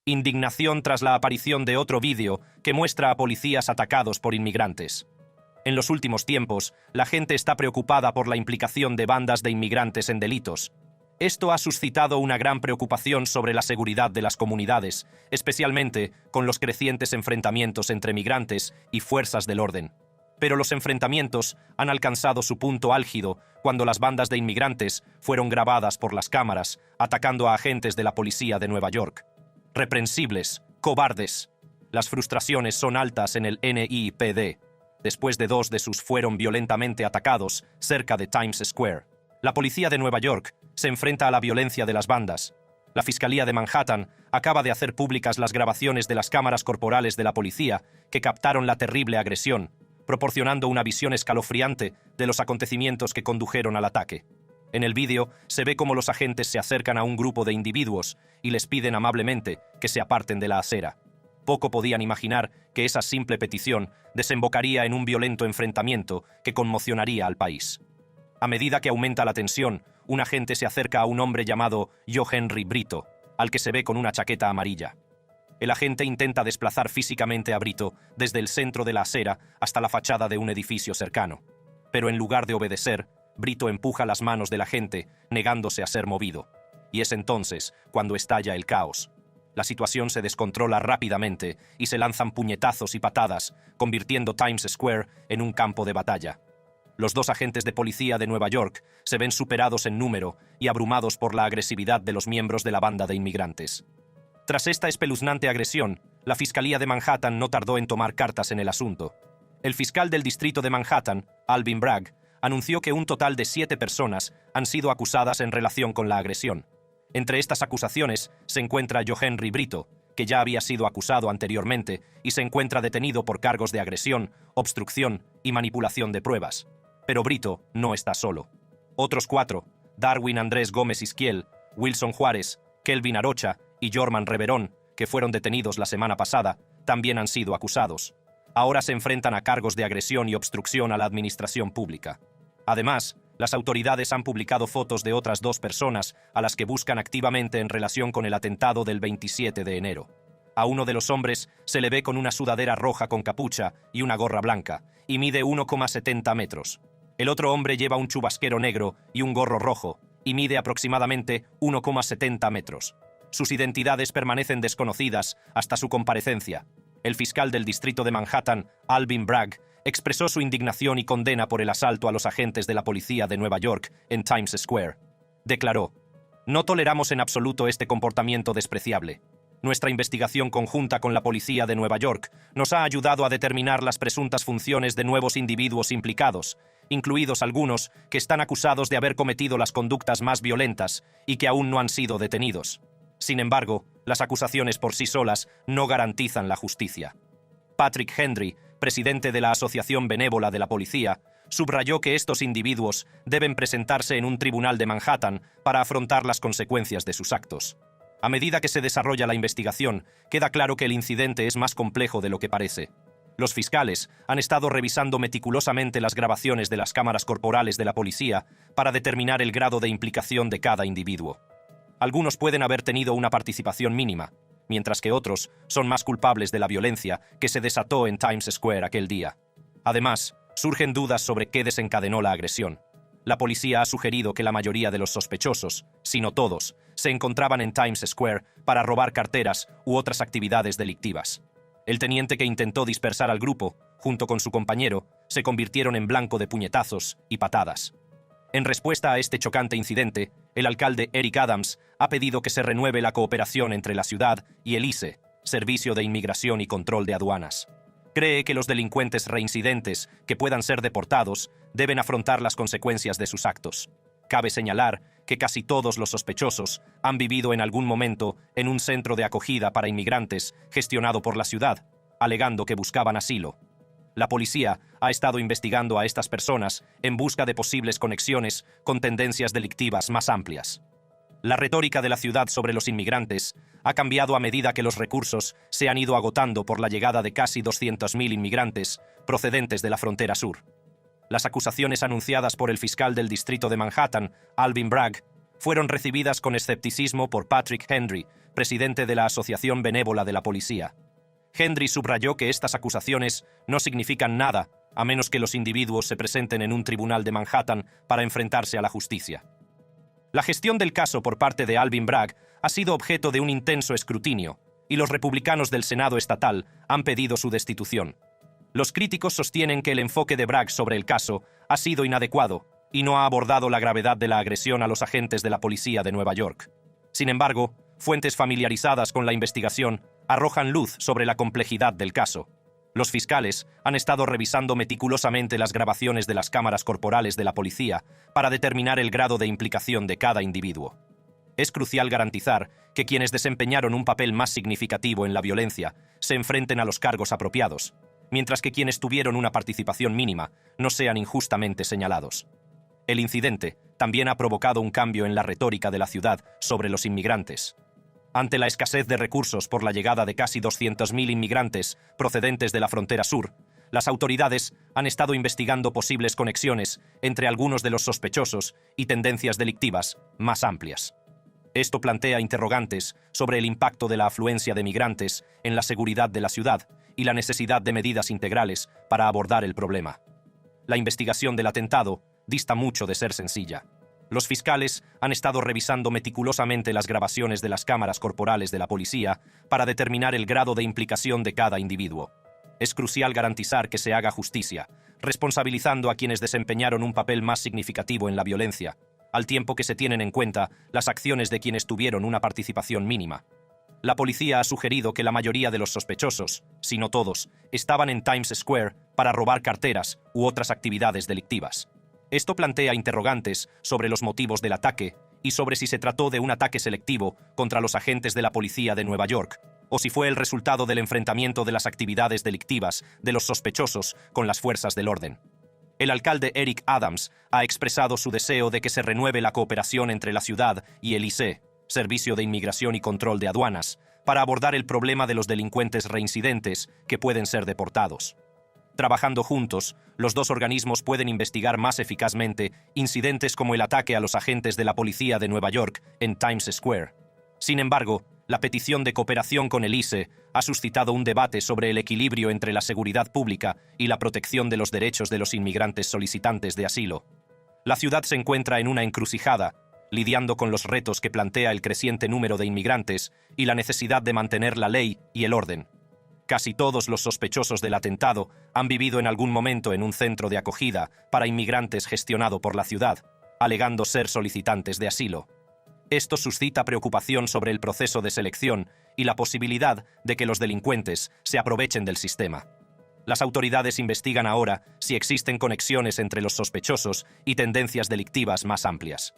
Indignación tras la aparición de otro vídeo que muestra a policías atacados por inmigrantes. En los últimos tiempos, la gente está preocupada por la implicación de bandas de inmigrantes en delitos. Esto ha suscitado una gran preocupación sobre la seguridad de las comunidades, especialmente con los crecientes enfrentamientos entre migrantes y fuerzas del orden. Pero los enfrentamientos han alcanzado su punto álgido cuando las bandas de inmigrantes fueron grabadas por las cámaras, atacando a agentes de la policía de Nueva York. Reprensibles, cobardes. Las frustraciones son altas en el NYPD, después de 2 de sus fueron violentamente atacados cerca de Times Square. La policía de Nueva York se enfrenta a la violencia de las bandas. La Fiscalía de Manhattan acaba de hacer públicas las grabaciones de las cámaras corporales de la policía que captaron la terrible agresión, proporcionando una visión escalofriante de los acontecimientos que condujeron al ataque. En el vídeo se ve cómo los agentes se acercan a un grupo de individuos y les piden amablemente que se aparten de la acera. Poco podían imaginar que esa simple petición desembocaría en un violento enfrentamiento que conmocionaría al país. A medida que aumenta la tensión, un agente se acerca a un hombre llamado Joe Henry Brito, al que se ve con una chaqueta amarilla. El agente intenta desplazar físicamente a Brito desde el centro de la acera hasta la fachada de un edificio cercano. Pero en lugar de obedecer, Brito empuja las manos del agente, negándose a ser movido. Y es entonces cuando estalla el caos. La situación se descontrola rápidamente y se lanzan puñetazos y patadas, convirtiendo Times Square en un campo de batalla. Los 2 agentes de policía de Nueva York se ven superados en número y abrumados por la agresividad de los miembros de la banda de inmigrantes. Tras esta espeluznante agresión, la Fiscalía de Manhattan no tardó en tomar cartas en el asunto. El fiscal del distrito de Manhattan, Alvin Bragg, anunció que un total de 7 personas han sido acusadas en relación con la agresión. Entre estas acusaciones se encuentra Joe Henry Brito, que ya había sido acusado anteriormente y se encuentra detenido por cargos de agresión, obstrucción y manipulación de pruebas. Pero Brito no está solo. Otros 4, Darwin Andrés Gómez Isquiel, Wilson Juárez, Kelvin Arocha y Jorman Reverón, que fueron detenidos la semana pasada, también han sido acusados. Ahora se enfrentan a cargos de agresión y obstrucción a la administración pública. Además, las autoridades han publicado fotos de otras 2 personas a las que buscan activamente en relación con el atentado del 27 de enero. A uno de los hombres se le ve con una sudadera roja con capucha y una gorra blanca, y mide 1,70 metros. El otro hombre lleva un chubasquero negro y un gorro rojo, y mide aproximadamente 1,70 metros. Sus identidades permanecen desconocidas hasta su comparecencia. El fiscal del distrito de Manhattan, Alvin Bragg, expresó su indignación y condena por el asalto a los agentes de la policía de Nueva York en Times Square. Declaró: «No toleramos en absoluto este comportamiento despreciable. Nuestra investigación conjunta con la policía de Nueva York nos ha ayudado a determinar las presuntas funciones de nuevos individuos implicados, incluidos algunos que están acusados de haber cometido las conductas más violentas y que aún no han sido detenidos. Sin embargo, las acusaciones por sí solas no garantizan la justicia». Patrick Henry, presidente de la Asociación Benévola de la Policía, subrayó que estos individuos deben presentarse en un tribunal de Manhattan para afrontar las consecuencias de sus actos. A medida que se desarrolla la investigación, queda claro que el incidente es más complejo de lo que parece. Los fiscales han estado revisando meticulosamente las grabaciones de las cámaras corporales de la policía para determinar el grado de implicación de cada individuo. Algunos pueden haber tenido una participación mínima, mientras que otros son más culpables de la violencia que se desató en Times Square aquel día. Además, surgen dudas sobre qué desencadenó la agresión. La policía ha sugerido que la mayoría de los sospechosos, si no todos, se encontraban en Times Square para robar carteras u otras actividades delictivas. El teniente que intentó dispersar al grupo, junto con su compañero, se convirtieron en blanco de puñetazos y patadas. En respuesta a este chocante incidente, el alcalde Eric Adams ha pedido que se renueve la cooperación entre la ciudad y el ICE, Servicio de Inmigración y Control de Aduanas. Cree que los delincuentes reincidentes que puedan ser deportados deben afrontar las consecuencias de sus actos. Cabe señalar que casi todos los sospechosos han vivido en algún momento en un centro de acogida para inmigrantes gestionado por la ciudad, alegando que buscaban asilo. La policía ha estado investigando a estas personas en busca de posibles conexiones con tendencias delictivas más amplias. La retórica de la ciudad sobre los inmigrantes ha cambiado a medida que los recursos se han ido agotando por la llegada de casi 200.000 inmigrantes procedentes de la frontera sur. Las acusaciones anunciadas por el fiscal del distrito de Manhattan, Alvin Bragg, fueron recibidas con escepticismo por Patrick Henry, presidente de la Asociación Benévola de la Policía. Hendry subrayó que estas acusaciones no significan nada a menos que los individuos se presenten en un tribunal de Manhattan para enfrentarse a la justicia. La gestión del caso por parte de Alvin Bragg ha sido objeto de un intenso escrutinio, y los republicanos del Senado estatal han pedido su destitución. Los críticos sostienen que el enfoque de Bragg sobre el caso ha sido inadecuado y no ha abordado la gravedad de la agresión a los agentes de la policía de Nueva York. Sin embargo, fuentes familiarizadas con la investigación arrojan luz sobre la complejidad del caso. Los fiscales han estado revisando meticulosamente las grabaciones de las cámaras corporales de la policía para determinar el grado de implicación de cada individuo. Es crucial garantizar que quienes desempeñaron un papel más significativo en la violencia se enfrenten a los cargos apropiados, mientras que quienes tuvieron una participación mínima no sean injustamente señalados. El incidente también ha provocado un cambio en la retórica de la ciudad sobre los inmigrantes. Ante la escasez de recursos por la llegada de casi 200.000 inmigrantes procedentes de la frontera sur, las autoridades han estado investigando posibles conexiones entre algunos de los sospechosos y tendencias delictivas más amplias. Esto plantea interrogantes sobre el impacto de la afluencia de migrantes en la seguridad de la ciudad y la necesidad de medidas integrales para abordar el problema. La investigación del atentado dista mucho de ser sencilla. Los fiscales han estado revisando meticulosamente las grabaciones de las cámaras corporales de la policía para determinar el grado de implicación de cada individuo. Es crucial garantizar que se haga justicia, responsabilizando a quienes desempeñaron un papel más significativo en la violencia, al tiempo que se tienen en cuenta las acciones de quienes tuvieron una participación mínima. La policía ha sugerido que la mayoría de los sospechosos, si no todos, estaban en Times Square para robar carteras u otras actividades delictivas. Esto plantea interrogantes sobre los motivos del ataque y sobre si se trató de un ataque selectivo contra los agentes de la policía de Nueva York, o si fue el resultado del enfrentamiento de las actividades delictivas de los sospechosos con las fuerzas del orden. El alcalde Eric Adams ha expresado su deseo de que se renueve la cooperación entre la ciudad y el ICE, Servicio de Inmigración y Control de Aduanas, para abordar el problema de los delincuentes reincidentes que pueden ser deportados. Trabajando juntos, los dos organismos pueden investigar más eficazmente incidentes como el ataque a los agentes de la policía de Nueva York en Times Square. Sin embargo, la petición de cooperación con el ICE ha suscitado un debate sobre el equilibrio entre la seguridad pública y la protección de los derechos de los inmigrantes solicitantes de asilo. La ciudad se encuentra en una encrucijada, lidiando con los retos que plantea el creciente número de inmigrantes y la necesidad de mantener la ley y el orden. Casi todos los sospechosos del atentado han vivido en algún momento en un centro de acogida para inmigrantes gestionado por la ciudad, alegando ser solicitantes de asilo. Esto suscita preocupación sobre el proceso de selección y la posibilidad de que los delincuentes se aprovechen del sistema. Las autoridades investigan ahora si existen conexiones entre los sospechosos y tendencias delictivas más amplias.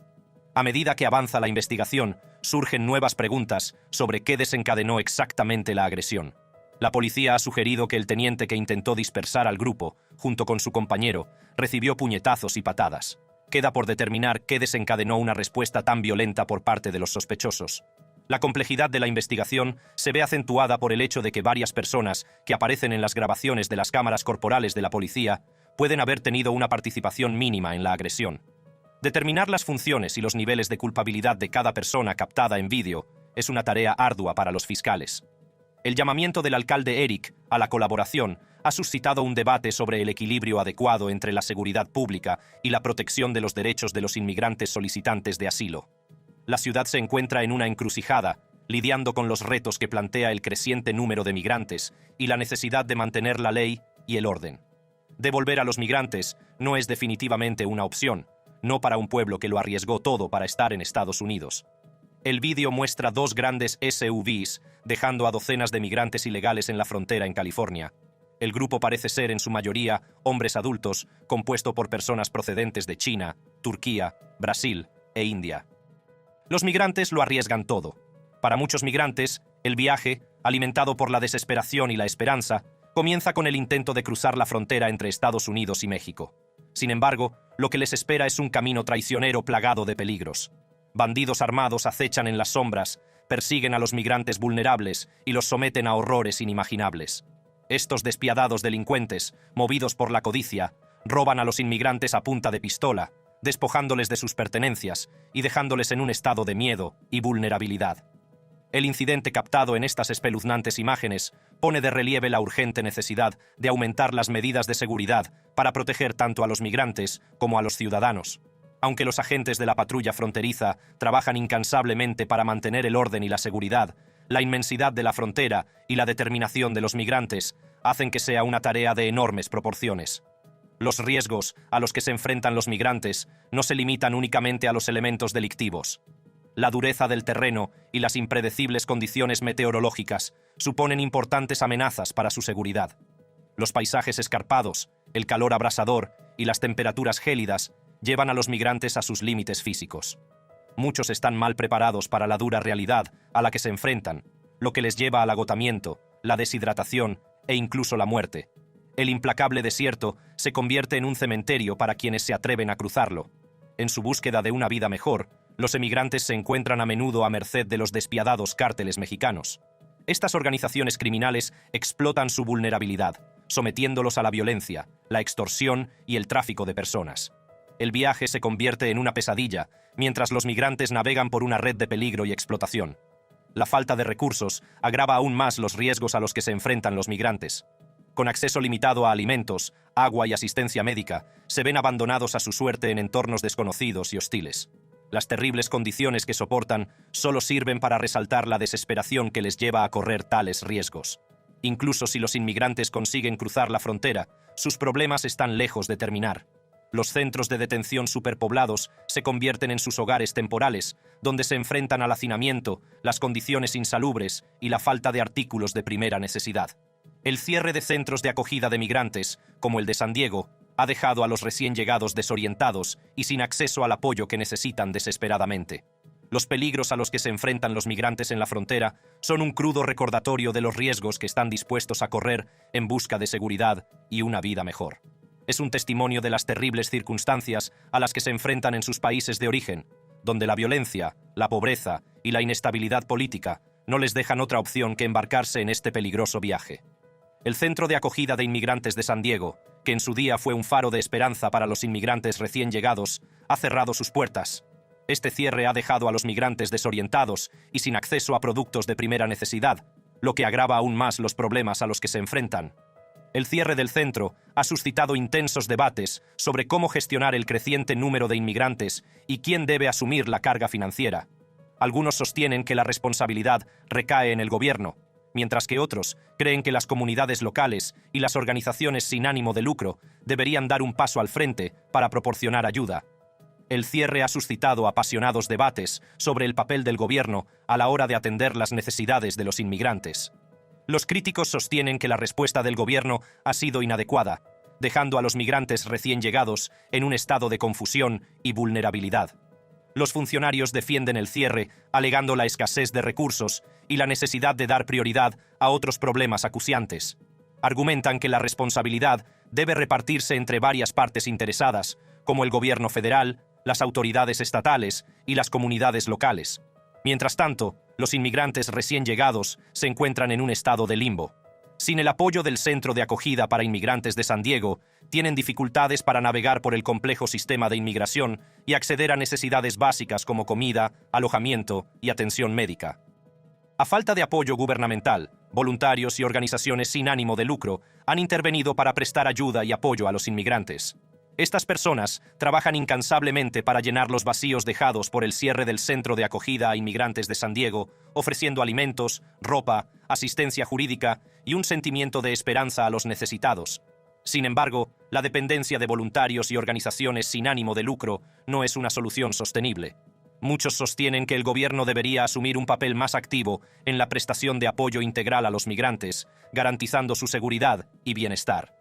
A medida que avanza la investigación, surgen nuevas preguntas sobre qué desencadenó exactamente la agresión. La policía ha sugerido que el teniente que intentó dispersar al grupo, junto con su compañero, recibió puñetazos y patadas. Queda por determinar qué desencadenó una respuesta tan violenta por parte de los sospechosos. La complejidad de la investigación se ve acentuada por el hecho de que varias personas que aparecen en las grabaciones de las cámaras corporales de la policía pueden haber tenido una participación mínima en la agresión. Determinar las funciones y los niveles de culpabilidad de cada persona captada en vídeo es una tarea ardua para los fiscales. El llamamiento del alcalde Eric a la colaboración ha suscitado un debate sobre el equilibrio adecuado entre la seguridad pública y la protección de los derechos de los inmigrantes solicitantes de asilo. La ciudad se encuentra en una encrucijada, lidiando con los retos que plantea el creciente número de migrantes y la necesidad de mantener la ley y el orden. Devolver a los migrantes no es definitivamente una opción, no para un pueblo que lo arriesgó todo para estar en Estados Unidos. El vídeo muestra dos grandes SUVs dejando a docenas de migrantes ilegales en la frontera en California. El grupo parece ser en su mayoría hombres adultos, compuesto por personas procedentes de China, Turquía, Brasil e India. Los migrantes lo arriesgan todo. Para muchos migrantes, el viaje, alimentado por la desesperación y la esperanza, comienza con el intento de cruzar la frontera entre Estados Unidos y México. Sin embargo, lo que les espera es un camino traicionero plagado de peligros. Bandidos armados acechan en las sombras, persiguen a los migrantes vulnerables y los someten a horrores inimaginables. Estos despiadados delincuentes, movidos por la codicia, roban a los inmigrantes a punta de pistola, despojándoles de sus pertenencias y dejándoles en un estado de miedo y vulnerabilidad. El incidente captado en estas espeluznantes imágenes pone de relieve la urgente necesidad de aumentar las medidas de seguridad para proteger tanto a los migrantes como a los ciudadanos. Aunque los agentes de la patrulla fronteriza trabajan incansablemente para mantener el orden y la seguridad, la inmensidad de la frontera y la determinación de los migrantes hacen que sea una tarea de enormes proporciones. Los riesgos a los que se enfrentan los migrantes no se limitan únicamente a los elementos delictivos. La dureza del terreno y las impredecibles condiciones meteorológicas suponen importantes amenazas para su seguridad. Los paisajes escarpados, el calor abrasador y las temperaturas gélidas llevan a los migrantes a sus límites físicos. Muchos están mal preparados para la dura realidad a la que se enfrentan, lo que les lleva al agotamiento, la deshidratación e incluso la muerte. El implacable desierto se convierte en un cementerio para quienes se atreven a cruzarlo. En su búsqueda de una vida mejor, los emigrantes se encuentran a menudo a merced de los despiadados cárteles mexicanos. Estas organizaciones criminales explotan su vulnerabilidad, sometiéndolos a la violencia, la extorsión y el tráfico de personas. El viaje se convierte en una pesadilla, mientras los migrantes navegan por una red de peligro y explotación. La falta de recursos agrava aún más los riesgos a los que se enfrentan los migrantes. Con acceso limitado a alimentos, agua y asistencia médica, se ven abandonados a su suerte en entornos desconocidos y hostiles. Las terribles condiciones que soportan solo sirven para resaltar la desesperación que les lleva a correr tales riesgos. Incluso si los inmigrantes consiguen cruzar la frontera, sus problemas están lejos de terminar. Los centros de detención superpoblados se convierten en sus hogares temporales, donde se enfrentan al hacinamiento, las condiciones insalubres y la falta de artículos de primera necesidad. El cierre de centros de acogida de migrantes, como el de San Diego, ha dejado a los recién llegados desorientados y sin acceso al apoyo que necesitan desesperadamente. Los peligros a los que se enfrentan los migrantes en la frontera son un crudo recordatorio de los riesgos que están dispuestos a correr en busca de seguridad y una vida mejor. Es un testimonio de las terribles circunstancias a las que se enfrentan en sus países de origen, donde la violencia, la pobreza y la inestabilidad política no les dejan otra opción que embarcarse en este peligroso viaje. El Centro de Acogida de Inmigrantes de San Diego, que en su día fue un faro de esperanza para los inmigrantes recién llegados, ha cerrado sus puertas. Este cierre ha dejado a los migrantes desorientados y sin acceso a productos de primera necesidad, lo que agrava aún más los problemas a los que se enfrentan. El cierre del centro ha suscitado intensos debates sobre cómo gestionar el creciente número de inmigrantes y quién debe asumir la carga financiera. Algunos sostienen que la responsabilidad recae en el gobierno, mientras que otros creen que las comunidades locales y las organizaciones sin ánimo de lucro deberían dar un paso al frente para proporcionar ayuda. El cierre ha suscitado apasionados debates sobre el papel del gobierno a la hora de atender las necesidades de los inmigrantes. Los críticos sostienen que la respuesta del gobierno ha sido inadecuada, dejando a los migrantes recién llegados en un estado de confusión y vulnerabilidad. Los funcionarios defienden el cierre, alegando la escasez de recursos y la necesidad de dar prioridad a otros problemas acuciantes. Argumentan que la responsabilidad debe repartirse entre varias partes interesadas, como el gobierno federal, las autoridades estatales y las comunidades locales. Mientras tanto, los inmigrantes recién llegados se encuentran en un estado de limbo. Sin el apoyo del Centro de Acogida para Inmigrantes de San Diego, tienen dificultades para navegar por el complejo sistema de inmigración y acceder a necesidades básicas como comida, alojamiento y atención médica. A falta de apoyo gubernamental, voluntarios y organizaciones sin ánimo de lucro han intervenido para prestar ayuda y apoyo a los inmigrantes. Estas personas trabajan incansablemente para llenar los vacíos dejados por el cierre del Centro de Acogida a Inmigrantes de San Diego, ofreciendo alimentos, ropa, asistencia jurídica y un sentimiento de esperanza a los necesitados. Sin embargo, la dependencia de voluntarios y organizaciones sin ánimo de lucro no es una solución sostenible. Muchos sostienen que el gobierno debería asumir un papel más activo en la prestación de apoyo integral a los migrantes, garantizando su seguridad y bienestar.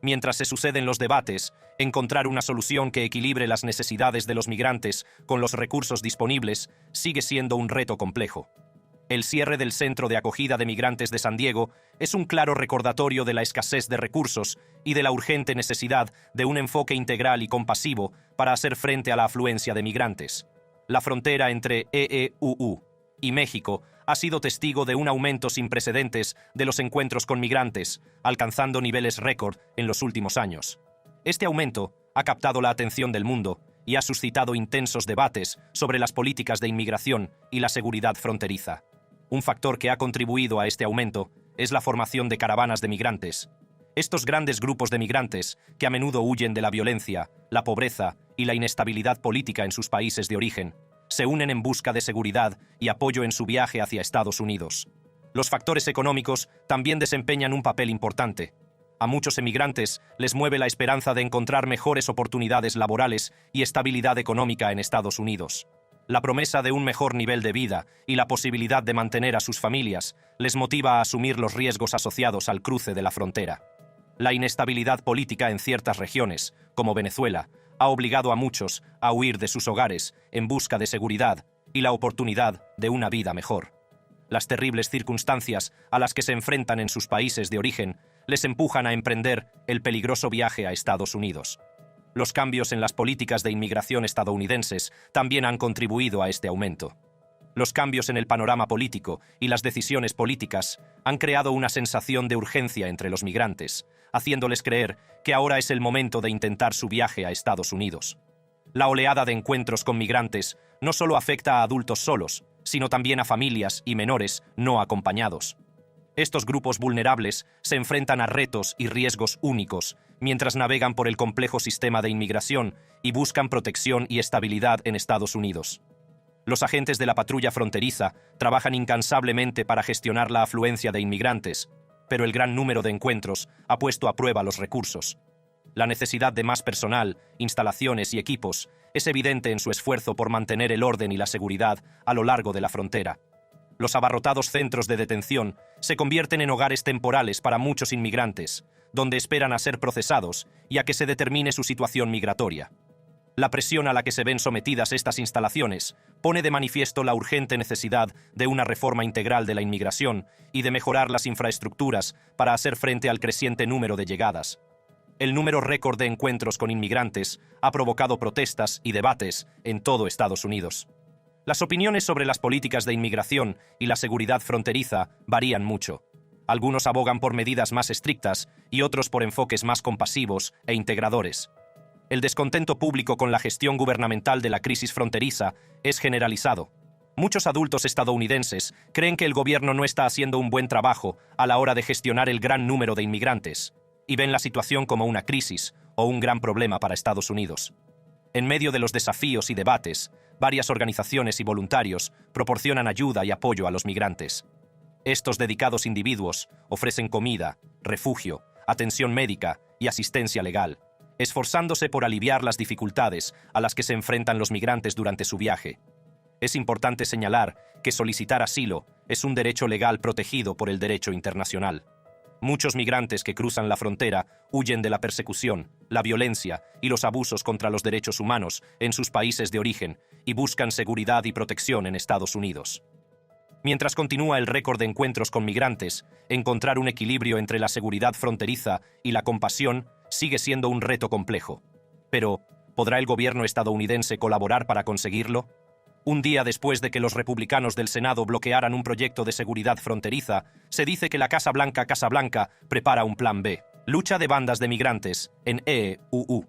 Mientras se suceden los debates, encontrar una solución que equilibre las necesidades de los migrantes con los recursos disponibles sigue siendo un reto complejo. El cierre del Centro de Acogida de Migrantes de San Diego es un claro recordatorio de la escasez de recursos y de la urgente necesidad de un enfoque integral y compasivo para hacer frente a la afluencia de migrantes. La frontera entre EEUU y México ha sido testigo de un aumento sin precedentes de los encuentros con migrantes, alcanzando niveles récord en los últimos años. Este aumento ha captado la atención del mundo y ha suscitado intensos debates sobre las políticas de inmigración y la seguridad fronteriza. Un factor que ha contribuido a este aumento es la formación de caravanas de migrantes. Estos grandes grupos de migrantes, que a menudo huyen de la violencia, la pobreza y la inestabilidad política en sus países de origen, se unen en busca de seguridad y apoyo en su viaje hacia Estados Unidos. Los factores económicos también desempeñan un papel importante. A muchos emigrantes les mueve la esperanza de encontrar mejores oportunidades laborales y estabilidad económica en Estados Unidos. La promesa de un mejor nivel de vida y la posibilidad de mantener a sus familias les motiva a asumir los riesgos asociados al cruce de la frontera. La inestabilidad política en ciertas regiones, como Venezuela, ha obligado a muchos a huir de sus hogares en busca de seguridad y la oportunidad de una vida mejor. Las terribles circunstancias a las que se enfrentan en sus países de origen les empujan a emprender el peligroso viaje a Estados Unidos. Los cambios en las políticas de inmigración estadounidenses también han contribuido a este aumento. Los cambios en el panorama político y las decisiones políticas han creado una sensación de urgencia entre los migrantes, haciéndoles creer que ahora es el momento de intentar su viaje a Estados Unidos. La oleada de encuentros con migrantes no solo afecta a adultos solos, sino también a familias y menores no acompañados. Estos grupos vulnerables se enfrentan a retos y riesgos únicos mientras navegan por el complejo sistema de inmigración y buscan protección y estabilidad en Estados Unidos. Los agentes de la patrulla fronteriza trabajan incansablemente para gestionar la afluencia de inmigrantes, pero el gran número de encuentros ha puesto a prueba los recursos. La necesidad de más personal, instalaciones y equipos es evidente en su esfuerzo por mantener el orden y la seguridad a lo largo de la frontera. Los abarrotados centros de detención se convierten en hogares temporales para muchos inmigrantes, donde esperan a ser procesados y a que se determine su situación migratoria. La presión a la que se ven sometidas estas instalaciones pone de manifiesto la urgente necesidad de una reforma integral de la inmigración y de mejorar las infraestructuras para hacer frente al creciente número de llegadas. El número récord de encuentros con inmigrantes ha provocado protestas y debates en todo Estados Unidos. Las opiniones sobre las políticas de inmigración y la seguridad fronteriza varían mucho. Algunos abogan por medidas más estrictas y otros por enfoques más compasivos e integradores. El descontento público con la gestión gubernamental de la crisis fronteriza es generalizado. Muchos adultos estadounidenses creen que el gobierno no está haciendo un buen trabajo a la hora de gestionar el gran número de inmigrantes, y ven la situación como una crisis o un gran problema para Estados Unidos. En medio de los desafíos y debates, varias organizaciones y voluntarios proporcionan ayuda y apoyo a los migrantes. Estos dedicados individuos ofrecen comida, refugio, atención médica y asistencia legal, esforzándose por aliviar las dificultades a las que se enfrentan los migrantes durante su viaje. Es importante señalar que solicitar asilo es un derecho legal protegido por el derecho internacional. Muchos migrantes que cruzan la frontera huyen de la persecución, la violencia y los abusos contra los derechos humanos en sus países de origen y buscan seguridad y protección en Estados Unidos. Mientras continúa el récord de encuentros con migrantes, encontrar un equilibrio entre la seguridad fronteriza y la compasión sigue siendo un reto complejo. Pero, ¿podrá el gobierno estadounidense colaborar para conseguirlo? Un día después de que los republicanos del Senado bloquearan un proyecto de seguridad fronteriza, se dice que la Casa Blanca prepara un plan B. Lucha de bandas de migrantes en EUU.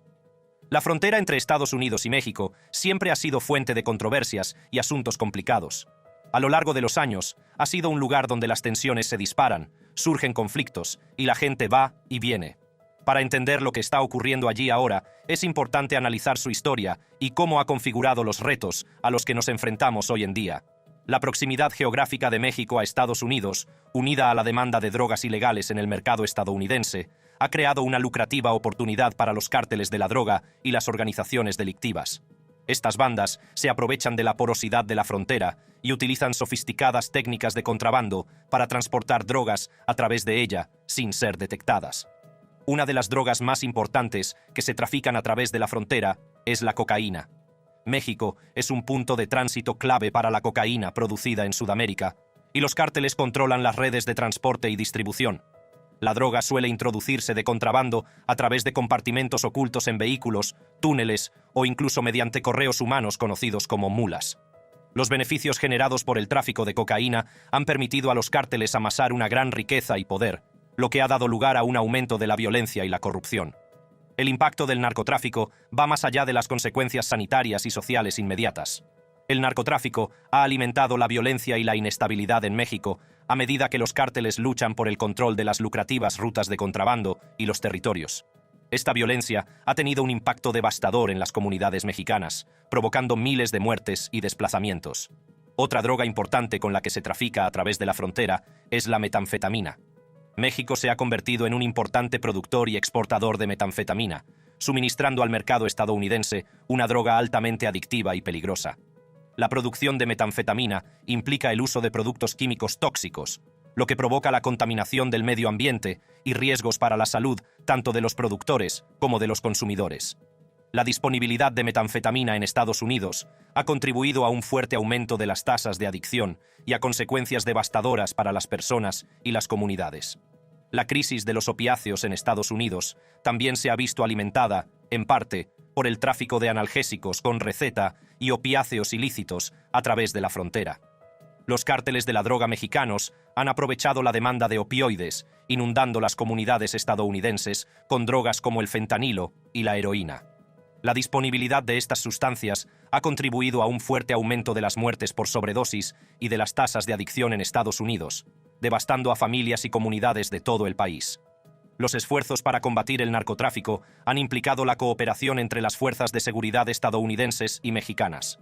La frontera entre Estados Unidos y México siempre ha sido fuente de controversias y asuntos complicados. A lo largo de los años, ha sido un lugar donde las tensiones se disparan, surgen conflictos y la gente va y viene. Para entender lo que está ocurriendo allí ahora, es importante analizar su historia y cómo ha configurado los retos a los que nos enfrentamos hoy en día. La proximidad geográfica de México a Estados Unidos, unida a la demanda de drogas ilegales en el mercado estadounidense, ha creado una lucrativa oportunidad para los cárteles de la droga y las organizaciones delictivas. Estas bandas se aprovechan de la porosidad de la frontera y utilizan sofisticadas técnicas de contrabando para transportar drogas a través de ella sin ser detectadas. Una de las drogas más importantes que se trafican a través de la frontera es la cocaína. México es un punto de tránsito clave para la cocaína producida en Sudamérica, y los cárteles controlan las redes de transporte y distribución. La droga suele introducirse de contrabando a través de compartimentos ocultos en vehículos, túneles o incluso mediante correos humanos conocidos como mulas. Los beneficios generados por el tráfico de cocaína han permitido a los cárteles amasar una gran riqueza y poder, lo que ha dado lugar a un aumento de la violencia y la corrupción. El impacto del narcotráfico va más allá de las consecuencias sanitarias y sociales inmediatas. El narcotráfico ha alimentado la violencia y la inestabilidad en México a medida que los cárteles luchan por el control de las lucrativas rutas de contrabando y los territorios. Esta violencia ha tenido un impacto devastador en las comunidades mexicanas, provocando miles de muertes y desplazamientos. Otra droga importante con la que se trafica a través de la frontera es la metanfetamina. México se ha convertido en un importante productor y exportador de metanfetamina, suministrando al mercado estadounidense una droga altamente adictiva y peligrosa. La producción de metanfetamina implica el uso de productos químicos tóxicos, lo que provoca la contaminación del medio ambiente y riesgos para la salud tanto de los productores como de los consumidores. La disponibilidad de metanfetamina en Estados Unidos ha contribuido a un fuerte aumento de las tasas de adicción y a consecuencias devastadoras para las personas y las comunidades. La crisis de los opiáceos en Estados Unidos también se ha visto alimentada, en parte, por el tráfico de analgésicos con receta y opiáceos ilícitos a través de la frontera. Los cárteles de la droga mexicanos han aprovechado la demanda de opioides, inundando las comunidades estadounidenses con drogas como el fentanilo y la heroína. La disponibilidad de estas sustancias ha contribuido a un fuerte aumento de las muertes por sobredosis y de las tasas de adicción en Estados Unidos, devastando a familias y comunidades de todo el país. Los esfuerzos para combatir el narcotráfico han implicado la cooperación entre las fuerzas de seguridad estadounidenses y mexicanas.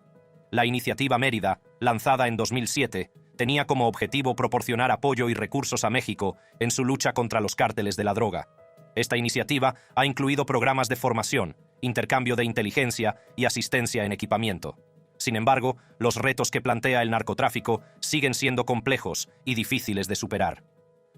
La iniciativa Mérida, lanzada en 2007, tenía como objetivo proporcionar apoyo y recursos a México en su lucha contra los cárteles de la droga. Esta iniciativa ha incluido programas de formación, intercambio de inteligencia y asistencia en equipamiento. Sin embargo, los retos que plantea el narcotráfico siguen siendo complejos y difíciles de superar.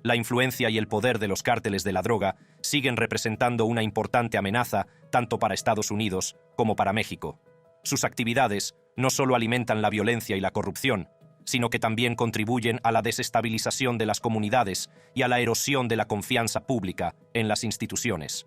La influencia y el poder de los cárteles de la droga siguen representando una importante amenaza tanto para Estados Unidos como para México. Sus actividades no solo alimentan la violencia y la corrupción, sino que también contribuyen a la desestabilización de las comunidades y a la erosión de la confianza pública en las instituciones.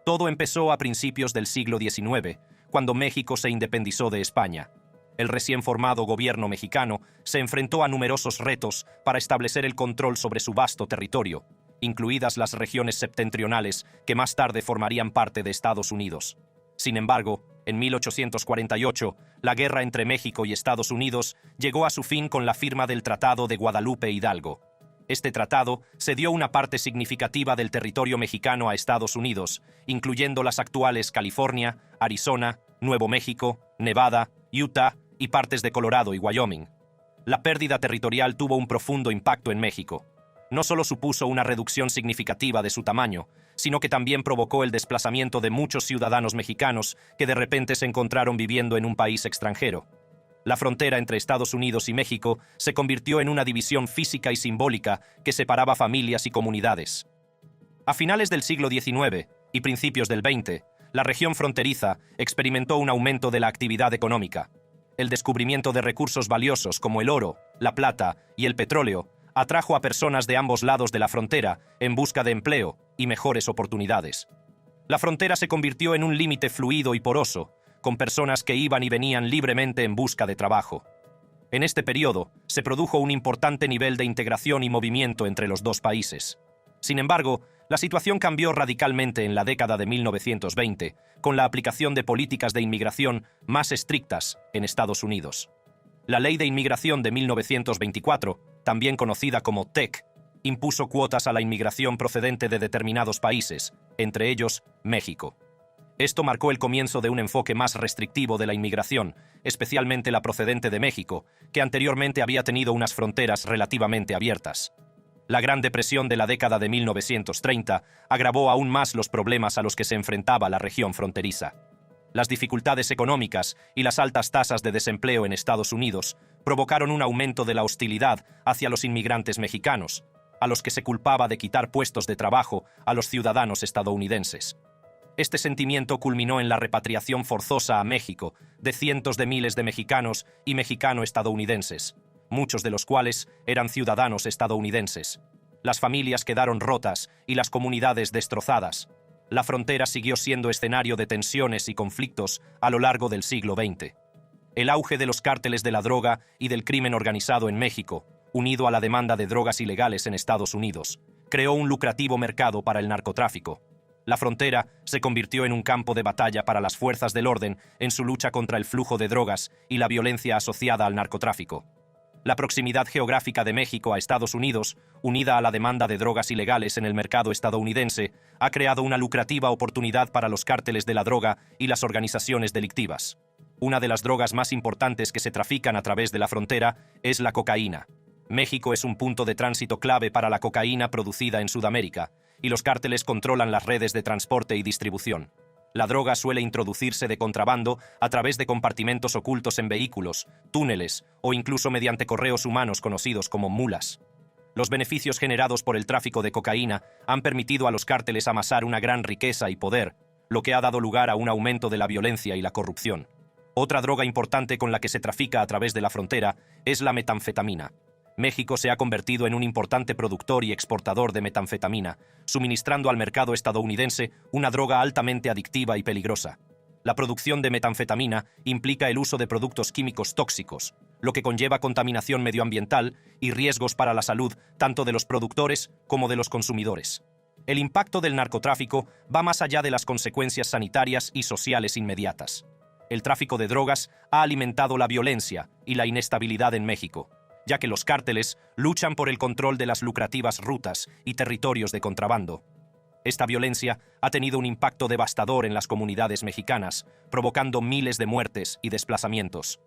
Todo empezó a principios del siglo XIX, cuando México se independizó de España. El recién formado gobierno mexicano se enfrentó a numerosos retos para establecer el control sobre su vasto territorio, incluidas las regiones septentrionales que más tarde formarían parte de Estados Unidos. Sin embargo, en 1848, la guerra entre México y Estados Unidos llegó a su fin con la firma del Tratado de Guadalupe Hidalgo. Este tratado cedió una parte significativa del territorio mexicano a Estados Unidos, incluyendo las actuales California, Arizona, Nuevo México, Nevada, Utah y partes de Colorado y Wyoming. La pérdida territorial tuvo un profundo impacto en México. No solo supuso una reducción significativa de su tamaño, sino que también provocó el desplazamiento de muchos ciudadanos mexicanos que de repente se encontraron viviendo en un país extranjero. La frontera entre Estados Unidos y México se convirtió en una división física y simbólica que separaba familias y comunidades. A finales del siglo XIX y principios del XX, la región fronteriza experimentó un aumento de la actividad económica. El descubrimiento de recursos valiosos como el oro, la plata y el petróleo atrajo a personas de ambos lados de la frontera en busca de empleo y mejores oportunidades. La frontera se convirtió en un límite fluido y poroso, con personas que iban y venían libremente en busca de trabajo. En este periodo, se produjo un importante nivel de integración y movimiento entre los dos países. Sin embargo, la situación cambió radicalmente en la década de 1920, con la aplicación de políticas de inmigración más estrictas en Estados Unidos. La Ley de Inmigración de 1924, también conocida como TEC, impuso cuotas a la inmigración procedente de determinados países, entre ellos México. Esto marcó el comienzo de un enfoque más restrictivo de la inmigración, especialmente la procedente de México, que anteriormente había tenido unas fronteras relativamente abiertas. La Gran Depresión de la década de 1930 agravó aún más los problemas a los que se enfrentaba la región fronteriza. Las dificultades económicas y las altas tasas de desempleo en Estados Unidos provocaron un aumento de la hostilidad hacia los inmigrantes mexicanos, a los que se culpaba de quitar puestos de trabajo a los ciudadanos estadounidenses. Este sentimiento culminó en la repatriación forzosa a México de cientos de miles de mexicanos y mexicano-estadounidenses, muchos de los cuales eran ciudadanos estadounidenses. Las familias quedaron rotas y las comunidades destrozadas. La frontera siguió siendo escenario de tensiones y conflictos a lo largo del siglo XX. El auge de los cárteles de la droga y del crimen organizado en México, unido a la demanda de drogas ilegales en Estados Unidos, creó un lucrativo mercado para el narcotráfico. La frontera se convirtió en un campo de batalla para las fuerzas del orden en su lucha contra el flujo de drogas y la violencia asociada al narcotráfico. La proximidad geográfica de México a Estados Unidos, unida a la demanda de drogas ilegales en el mercado estadounidense, ha creado una lucrativa oportunidad para los cárteles de la droga y las organizaciones delictivas. Una de las drogas más importantes que se trafican a través de la frontera es la cocaína. México es un punto de tránsito clave para la cocaína producida en Sudamérica, y los cárteles controlan las redes de transporte y distribución. La droga suele introducirse de contrabando a través de compartimentos ocultos en vehículos, túneles o incluso mediante correos humanos conocidos como mulas. Los beneficios generados por el tráfico de cocaína han permitido a los cárteles amasar una gran riqueza y poder, lo que ha dado lugar a un aumento de la violencia y la corrupción. Otra droga importante con la que se trafica a través de la frontera es la metanfetamina. México se ha convertido en un importante productor y exportador de metanfetamina, suministrando al mercado estadounidense una droga altamente adictiva y peligrosa. La producción de metanfetamina implica el uso de productos químicos tóxicos, lo que conlleva contaminación medioambiental y riesgos para la salud tanto de los productores como de los consumidores. El impacto del narcotráfico va más allá de las consecuencias sanitarias y sociales inmediatas. El tráfico de drogas ha alimentado la violencia y la inestabilidad en México, ya que los cárteles luchan por el control de las lucrativas rutas y territorios de contrabando. Esta violencia ha tenido un impacto devastador en las comunidades mexicanas, provocando miles de muertes y desplazamientos.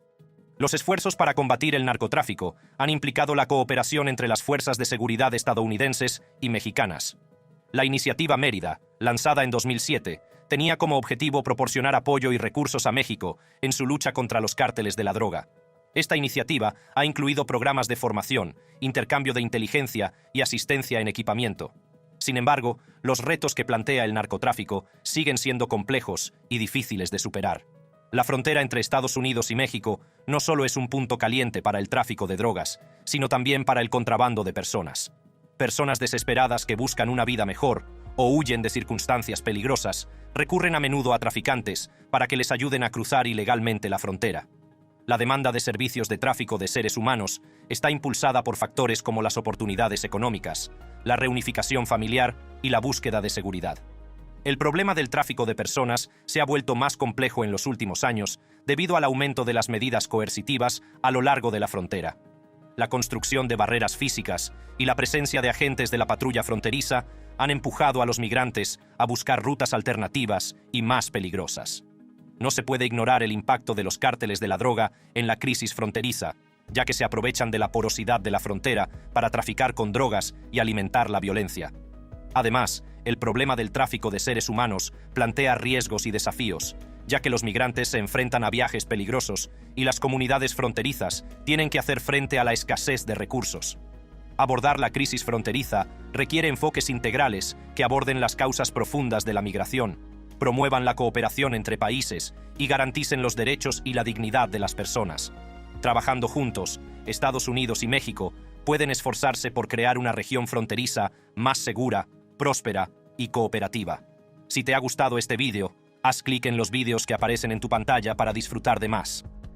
Los esfuerzos para combatir el narcotráfico han implicado la cooperación entre las fuerzas de seguridad estadounidenses y mexicanas. La iniciativa Mérida, lanzada en 2007, tenía como objetivo proporcionar apoyo y recursos a México en su lucha contra los cárteles de la droga. Esta iniciativa ha incluido programas de formación, intercambio de inteligencia y asistencia en equipamiento. Sin embargo, los retos que plantea el narcotráfico siguen siendo complejos y difíciles de superar. La frontera entre Estados Unidos y México no solo es un punto caliente para el tráfico de drogas, sino también para el contrabando de personas. Personas desesperadas que buscan una vida mejor o huyen de circunstancias peligrosas recurren a menudo a traficantes para que les ayuden a cruzar ilegalmente la frontera. La demanda de servicios de tráfico de seres humanos está impulsada por factores como las oportunidades económicas, la reunificación familiar y la búsqueda de seguridad. El problema del tráfico de personas se ha vuelto más complejo en los últimos años debido al aumento de las medidas coercitivas a lo largo de la frontera. La construcción de barreras físicas y la presencia de agentes de la patrulla fronteriza han empujado a los migrantes a buscar rutas alternativas y más peligrosas. No se puede ignorar el impacto de los cárteles de la droga en la crisis fronteriza, ya que se aprovechan de la porosidad de la frontera para traficar con drogas y alimentar la violencia. Además, el problema del tráfico de seres humanos plantea riesgos y desafíos, ya que los migrantes se enfrentan a viajes peligrosos y las comunidades fronterizas tienen que hacer frente a la escasez de recursos. Abordar la crisis fronteriza requiere enfoques integrales que aborden las causas profundas de la migración, promuevan la cooperación entre países y garanticen los derechos y la dignidad de las personas. Trabajando juntos, Estados Unidos y México pueden esforzarse por crear una región fronteriza más segura, próspera y cooperativa. Si te ha gustado este vídeo, haz clic en los vídeos que aparecen en tu pantalla para disfrutar de más.